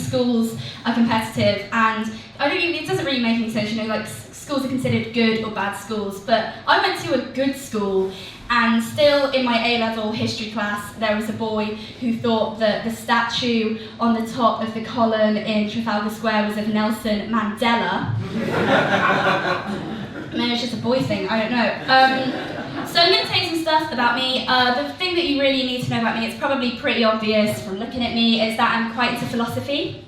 schools are competitive, and it doesn't really make any sense, like schools are considered good or bad schools, but I went to a good school, and still in my A-level history class, there was a boy who thought that the statue on the top of the column in Trafalgar Square was of Nelson Mandela. Maybe it's just a boy thing, I don't know. So I'm going to tell you some stuff about me. The thing that you really need to know about me, it's probably pretty obvious from looking at me, is that I'm quite into philosophy.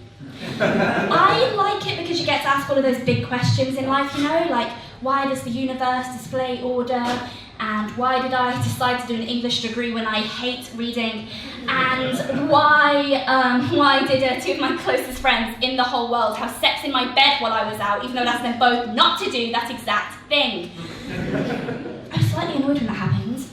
I like it because you get to ask all of those big questions in life, like why does the universe display order? And why did I decide to do an English degree when I hate reading? And why did two of my closest friends in the whole world have sex in my bed while I was out, even though I'd asked them both not to do that exact thing? I'm slightly annoyed when that happens.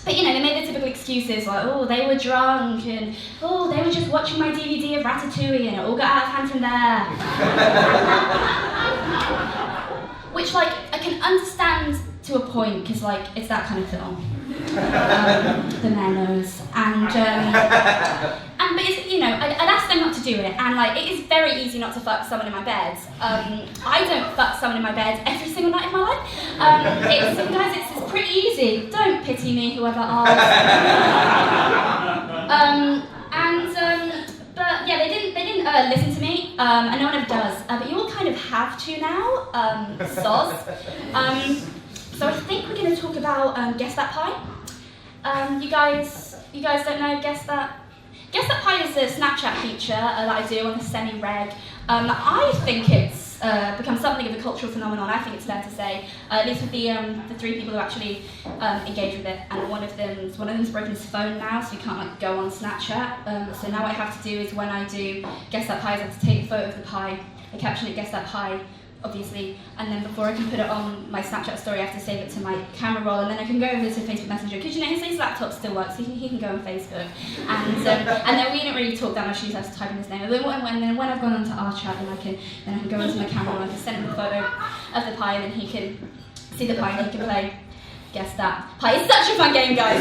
But they made the typical excuses like, oh, they were drunk, and oh, they were just watching my DVD of Ratatouille, and it all got out of hand from there. Which, I can understand to a point, because it's that kind of film. The Manos, and but it's, I'd ask them not to do it, and it is very easy not to fuck someone in my bed. I don't fuck someone in my bed every single night of my life. Guys, it's pretty easy. Don't pity me, whoever asked. But yeah, they didn't listen to me, and no one ever does. But you all kind of have to now, soz. So I think we're going to talk about Guess That Pie. You guys don't know Guess That? Guess That Pie is a Snapchat feature that I do on a semi-reg. I think it's become something of a cultural phenomenon. I think it's fair to say, at least with the three people who actually engage with it, and one of them's broken his phone now, so you can't go on Snapchat. So now what I have to do is when I do Guess That Pie, I have to take a photo of the pie, I caption it Guess That Pie, obviously, and then before I can put it on my Snapchat story, I have to save it to my camera roll, and then I can go over to Facebook Messenger, because his laptop still works, so he can go on Facebook. And then we didn't really talk that much, he just has to type in his name. And then when I've gone onto our chat, then I can go into my camera roll, and I can send him a photo of the pie, and then he can see the pie, and he can play Guess That Pie. It's such a fun game, guys.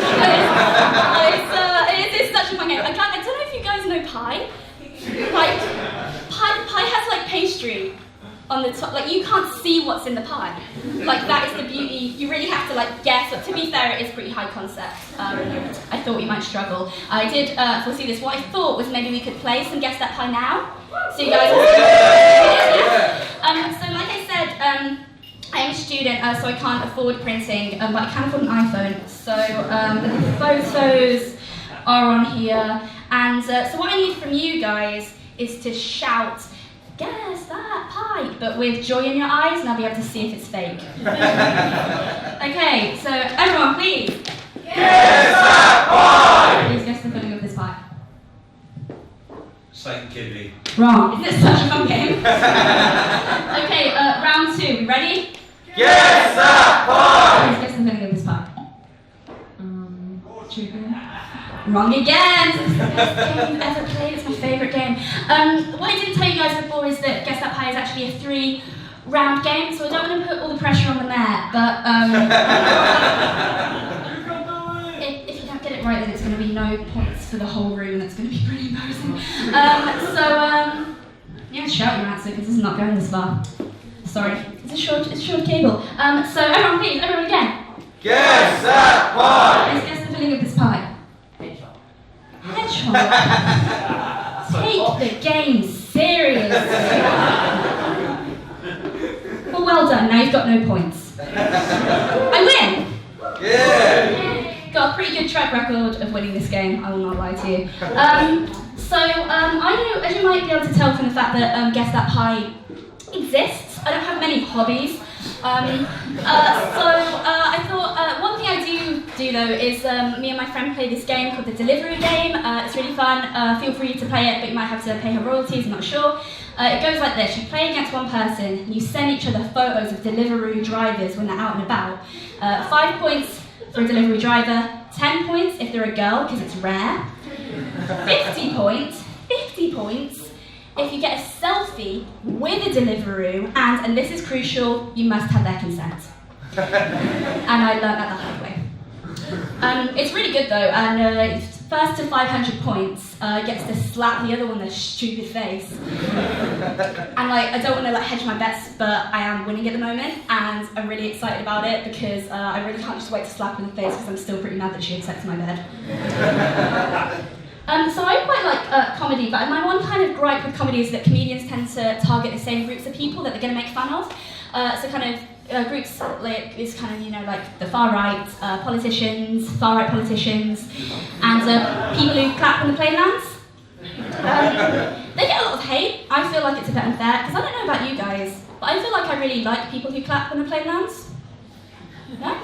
It's such a fun game. I don't know if you guys know pie. Pie has pastry on the top, you can't see what's in the pie. That is the beauty. You really have to guess. But to be fair, it is pretty high concept. I thought we might struggle. I did foresee this. What I thought was maybe we could play some Guess That Pie now. So you guys. So like I said, I am a student, so I can't afford printing, but I can afford an iPhone. So the photos are on here, and so what I need from you guys is to shout, "Guess that pie," but with joy in your eyes, and I'll be able to see if it's fake. Okay, so everyone, please. Guess that pie! Please guess the filling of this pie. Saint Kidney. Wrong. Isn't it such a fun game? Okay, round two. We ready? Guess that pie! Please guess the filling of this pie. Wrong again! It's the best game you've ever played. It's my favourite game. What I didn't tell you guys before is that Guess That Pie is actually a 3-round game, so I don't want to put all the pressure on the mayor, but if you don't get it right, then it's going to be no points for the whole room. That's going to be pretty embarrassing. Yeah, shout your answer, because this is not going this far. Sorry, it's a short cable. So everyone, please, everyone again. Guess that pie! Let's guess the filling of this pie. Hedgehog. Take the game seriously. Well done, now you've got no points. I win! Yeah! Got a pretty good track record of winning this game, I will not lie to you. So, as you might be able to tell from the fact that Guess That Pie exists, I don't have many hobbies. I thought one thing I do though is me and my friend play this game called the Delivery Game. It's really fun. Feel free to play it, but you might have to pay her royalties, I'm not sure. It goes like this. You play against one person, and you send each other photos of Deliveroo drivers when they're out and about. 5 points for a delivery driver, 10 points if they're a girl, because it's rare. 50 points if you get a selfie with a Deliveroo, and this is crucial, you must have their consent. And I learned that the hard way. It's really good though, and first to 500 points gets to slap the other one in their stupid face. And like, I don't want to like hedge my bets, but I am winning at the moment, and I'm really excited about it because I really can't just wait to slap her in the face because I'm still pretty mad that she accepts my bed. So I quite like comedy, but my one kind of gripe with comedy is that comedians tend to target the same groups of people that they're going to make fun of. So kind of groups like is kind of, you know, like the far right politicians, far right politicians, and people who clap when the plane lands. They get a lot of hate. I feel like it's a bit unfair because I don't know about you guys, but I feel like I really like people who clap when the plane lands. No?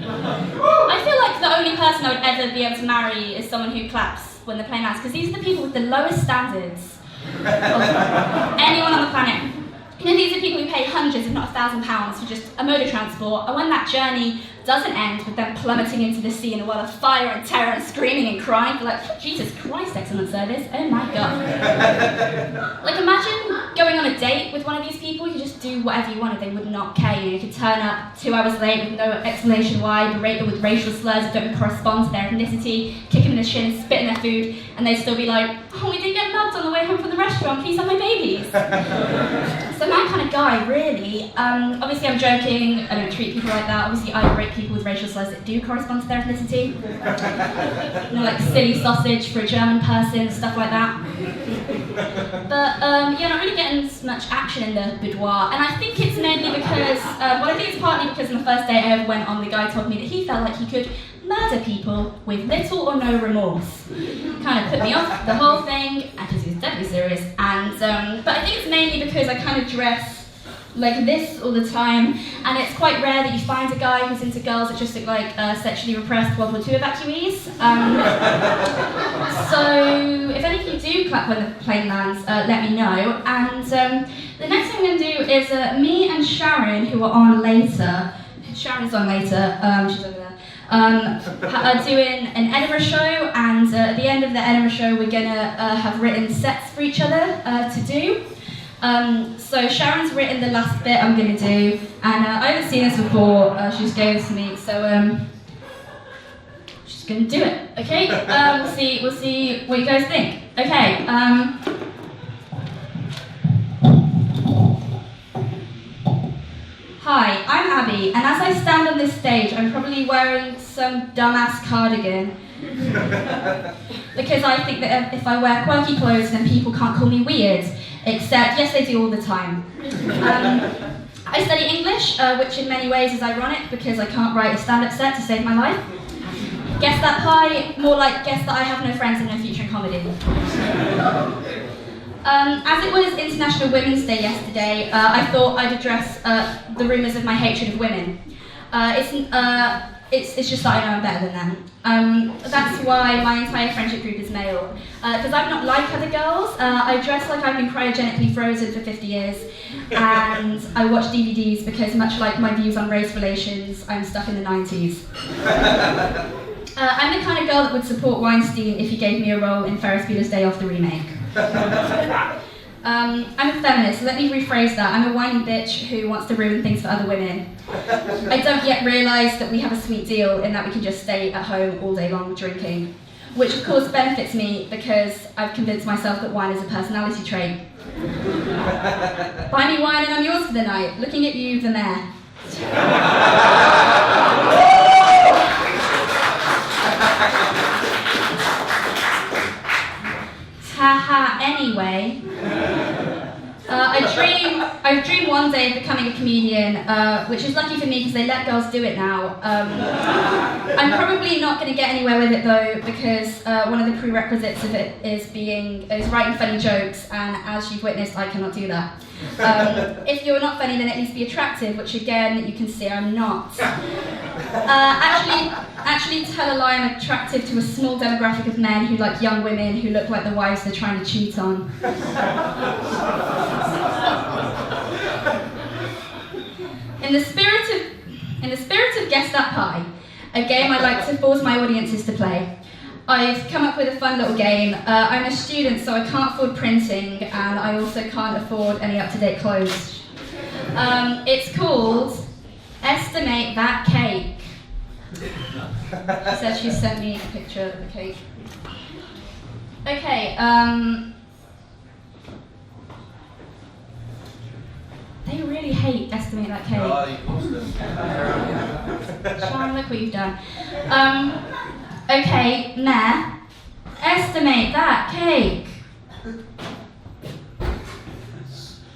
I feel like the only person I would ever be able to marry is someone who claps when the plane lands, because these are the people with the lowest standards of anyone on the planet. You know, these are people who pay hundreds, if not £1,000 for just a mode of transport, and when that journey doesn't end with them plummeting into the sea in a world of fire and terror and screaming and crying, they're like, Jesus Christ, excellent service, oh my God. Like, imagine going on a date with one of these people. You could just do whatever you wanted, they would not care. You could turn up 2 hours late with no explanation why, berate them with racial slurs that don't correspond to their ethnicity, kick them in the shin, spit in their food, and they'd still be like, oh, we didn't get mugged on the way home from the restaurant, please have my babies. So my kind of guy, really. Obviously I'm joking, I don't treat people like that. Obviously I berate people with racial slurs that do correspond to their ethnicity. You know, like silly sausage for a German person, stuff like that. But yeah, not really getting much action in the boudoir. And I think it's mainly because, well, I think it's partly because on the first date I ever went on, the guy told me that he felt like he could murder people with little or no remorse. Kind of put me off the whole thing, because he was deadly serious. And but I think it's mainly because I kind of dress like this all the time, and it's quite rare that you find a guy who's into girls that just look like sexually repressed World War II evacuees. So if any of you do clap when the plane lands, let me know. And the next thing I'm going to do is me and Sharon, who are on later. Sharon's on later. She's over there. Are doing an Edinburgh show, and at the end of the Edinburgh show we're going to have written sets for each other to do. So Sharon's written the last bit I'm going to do, and I haven't seen this before, she just gave this to me, so she's going to do it, okay? We'll see what you guys think. Okay, Hi, I'm Abbie, and as I stand on this stage, I'm probably wearing some dumbass cardigan. Because I think that if I wear quirky clothes, then people can't call me weird. Except, yes, they do all the time. I study English, which in many ways is ironic because I can't write a stand-up set to save my life. Guess that pie, more like guess that I have no friends and no future in comedy. As it was International Women's Day yesterday, I thought I'd address the rumours of my hatred of women. It's just that I know I'm better than them. That's why my entire friendship group is male. Because I'm not like other girls. I dress like I've been cryogenically frozen for 50 years. And I watch DVDs because, much like my views on race relations, I'm stuck in the 90s. I'm the kind of girl that would support Weinstein if he gave me a role in Ferris Bueller's Day Off the remake. I'm a feminist, so let me rephrase that. I'm a whiny bitch who wants to ruin things for other women. I don't yet realise that we have a sweet deal in that we can just stay at home all day long drinking, which of course benefits me because I've convinced myself that wine is a personality trait. Buy me wine and I'm yours for the night. Looking at you, the mayor. Haha, anyway. I dream one day of becoming a comedian, which is lucky for me because they let girls do it now. I'm probably not going to get anywhere with it though, because one of the prerequisites of it is writing funny jokes, and as you've witnessed, I cannot do that. If you're not funny, then at least be attractive, which again, you can see I'm not. Actually, to tell a lie, I'm attractive to a small demographic of men who like young women who look like the wives they're trying to cheat on. In the spirit of Guess That Pie, a game I like to force my audiences to play, I've come up with a fun little game. I'm a student, so I can't afford printing, and I also can't afford any up-to-date clothes. It's called Estimate That Cake. She said she sent me a picture of the cake. Okay, they really hate Estimate That Cake. Oh, you caused them. Sean, look what you've done. Okay, nah. Estimate that cake.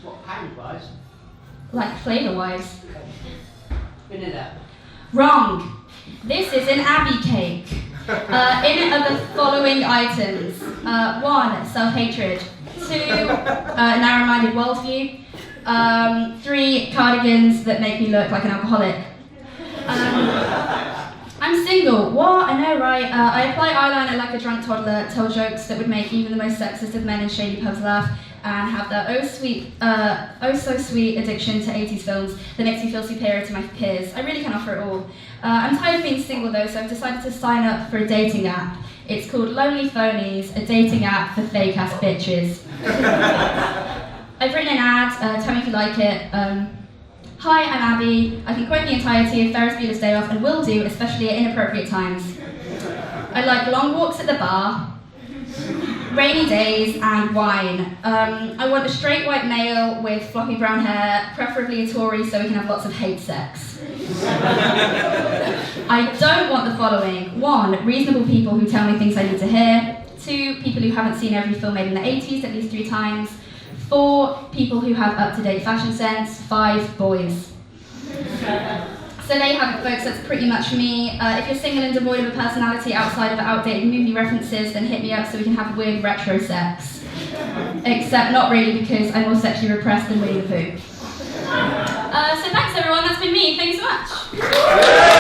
What, pound-wise? Like flavour-wise. Vanilla. Wrong. This is an Abbie cake. In it are the following items. 1, self-hatred. 2, narrow-minded worldview. 3, cardigans that make me look like an alcoholic. I'm single. What? I know, right? I apply eyeliner like a drunk toddler, tell jokes that would make even the most sexist of men in shady pubs laugh, and have the oh so sweet addiction to 80s films that makes me feel superior to my peers. I really can offer it all. I'm tired of being single though, so I've decided to sign up for a dating app. It's called Lonely Phonies, a dating app for fake-ass bitches. I've written an ad, tell me if you like it. Hi, I'm Abbie. I can quote the entirety of Ferris Bueller's Day Off and will do, especially at inappropriate times. I like long walks at the bar, rainy days, and wine. I want a straight white male with floppy brown hair, preferably a Tory so we can have lots of hate sex. I don't want the following. 1, reasonable people who tell me things I need to hear. 2, people who haven't seen every film made in the 80s at least 3 times. 4, people who have up-to-date fashion sense. 5, boys. So there you have it, folks. That's pretty much me. If you're single and devoid of a personality outside of outdated movie references, then hit me up so we can have weird retro sex. Except not really, because I'm more sexually repressed than Winnie the Pooh. So thanks, everyone. That's been me. Thank you so much.